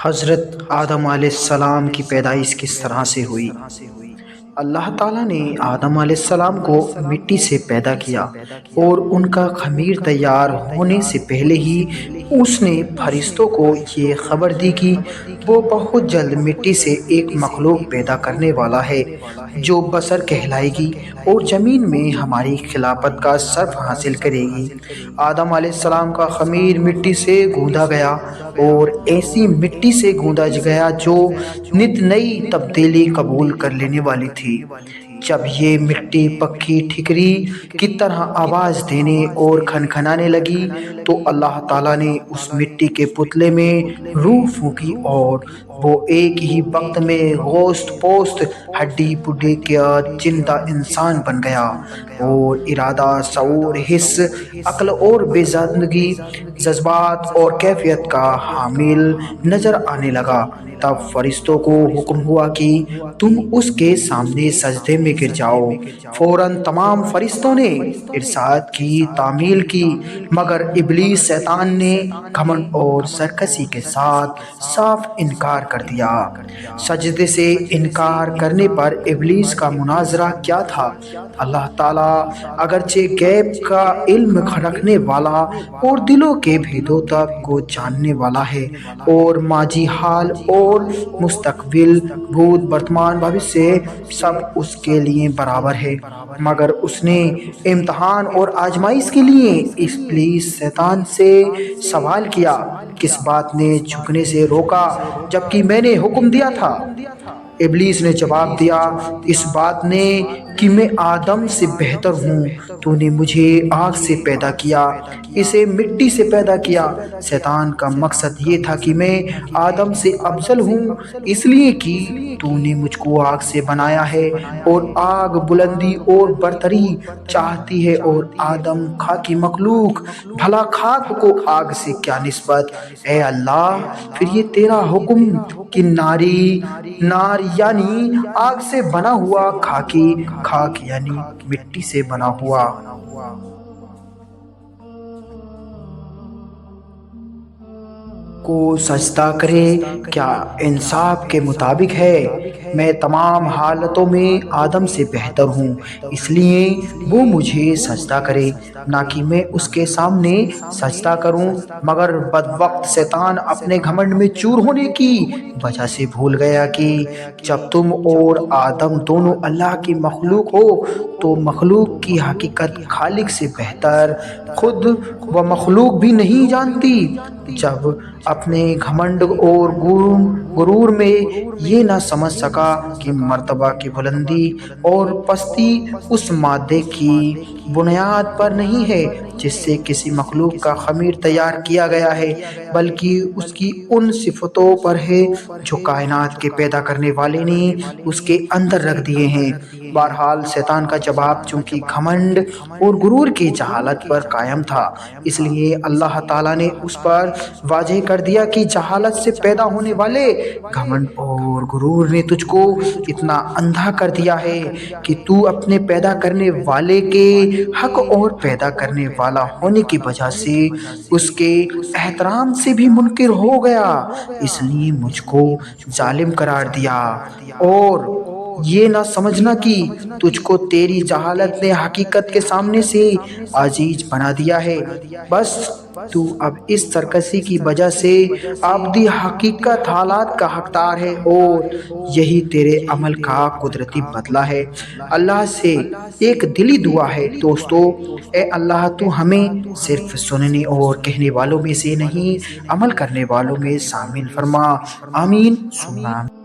حضرت آدم علیہ السلام کی پیدائش کس طرح سے ہوئی؟ اللہ تعالیٰ نے آدم علیہ السلام کو مٹی سے پیدا کیا اور ان کا خمیر تیار ہونے سے پہلے ہی اس نے فرشتوں کو یہ خبر دی کہ وہ بہت جلد مٹی سے ایک مخلوق پیدا کرنے والا ہے جو بشر کہلائے گی اور زمین میں ہماری خلافت کا شرف حاصل کرے گی۔ آدم علیہ السلام کا خمیر مٹی سے گوندا گیا اور ایسی مٹی سے گوندا گیا جو نت نئی تبدیلی قبول کر لینے والی تھی۔ جب یہ مٹی پکی ٹھکری کی طرح آواز دینے اور کھنکھنانے لگی تو اللہ تعالیٰ نے اس مٹی کے پتلے میں روح پھونکی اور وہ ایک ہی وقت میں گوشت پوست ہڈی پڈی کا زندہ انسان بن گیا اور ارادہ، شعور، حس، عقل اور بے زندگی جذبات اور کیفیت کا حامل نظر آنے لگا۔ تب فرشتوں کو حکم ہوا کہ تم اس کے سامنے سجدے میں گر جاؤ۔ فوراً تمام فرشتوں نے ارشاد کی تعمیل کی، مگر ابلیس شیطان نے گھمنڈ اور سرکشی کے ساتھ صاف انکار کر دیا۔ سجدے سے انکار کرنے پر ابلیس کا مناظرہ کیا تھا؟ اللہ تعالیٰ اگرچہ غیب کا علم رکھنے والا اور دلوں کے بھیدوں تک کو جاننے والا ہے اور ماضی، حال اور مستقبل، بھوت، ورتمان، بھوشیہ سب اس کے لیے برابر ہے، مگر اس نے امتحان اور آزمائش کے لیے ابلیس شیطان سے سوال کیا، کس بات نے جھکنے سے روکا جبکہ میں نے حکم دیا تھا؟ ابلیس نے جواب دیا، اس بات نے کہ میں آدم سے بہتر ہوں، تو نے مجھے آگ سے پیدا کیا، اسے مٹی سے پیدا کیا۔ شیطان کا مقصد یہ تھا کہ میں آدم سے افضل ہوں، اس لیے کہ تو نے مجھ کو آگ سے بنایا ہے اور آگ بلندی اور برتری چاہتی ہے اور آدم خاکی مخلوق، بھلا خاک کو آگ سے کیا نسبت؟ اے اللہ، پھر یہ تیرا حکم کہ نار یعنی آگ سے بنا ہوا، خاک یعنی مٹی سے بنا ہوا کو سجدہ کرے، کیا انصاف کے مطابق ہے؟ میں تمام حالتوں میں آدم سے بہتر ہوں، اس لیے وہ مجھے سجدہ کرے، نہ کہ میں اس کے سامنے سجدہ کروں۔ مگر بدبخت شیطان اپنے گھمنڈ میں چور ہونے کی وجہ سے بھول گیا کہ جب تم اور آدم دونوں اللہ کی مخلوق ہو تو مخلوق کی حقیقت خالق سے بہتر خود و مخلوق بھی نہیں جانتی۔ جب اپنے گھمنڈ اور غرور میں یہ نہ سمجھ سکا کہ مرتبہ کی بلندی اور پستی اس مادے کی بنیاد پر نہیں ہے جس سے کسی مخلوق کا خمیر تیار کیا گیا ہے، بلکہ اس کی ان صفتوں پر ہے جو کائنات کے پیدا کرنے والے نے اس کے اندر رکھ دیے ہیں۔ بہرحال شیطان کا جواب چونکہ گھمنڈ اور غرور کی جہالت پر قائم تھا، اس لیے اللہ تعالیٰ نے اس پر واضح کر دیا کہ جہالت سے پیدا ہونے والے گھمنڈ اور غرور نے تجھ کو اتنا اندھا کر دیا ہے کہ تو اپنے پیدا کرنے والے کے حق اور پیدا کرنے والا ہونے کی وجہ سے اس کے احترام سے بھی منکر ہو گیا، اس لیے مجھ کو ظالم قرار دیا اور یہ نہ سمجھنا کہ تجھ کو تیری جہالت نے حقیقت کے سامنے سے عاجز بنا دیا ہے۔ بس تو اب اس سرکشی کی وجہ سے ابدی حقیقت حالات کا حقدار ہے اور یہی تیرے عمل کا قدرتی بدلہ ہے۔ اللہ سے ایک دلی دعا ہے دوستو، اے اللہ تو ہمیں صرف سننے اور کہنے والوں میں سے نہیں، عمل کرنے والوں میں شامل فرما۔ آمین ثم آمین۔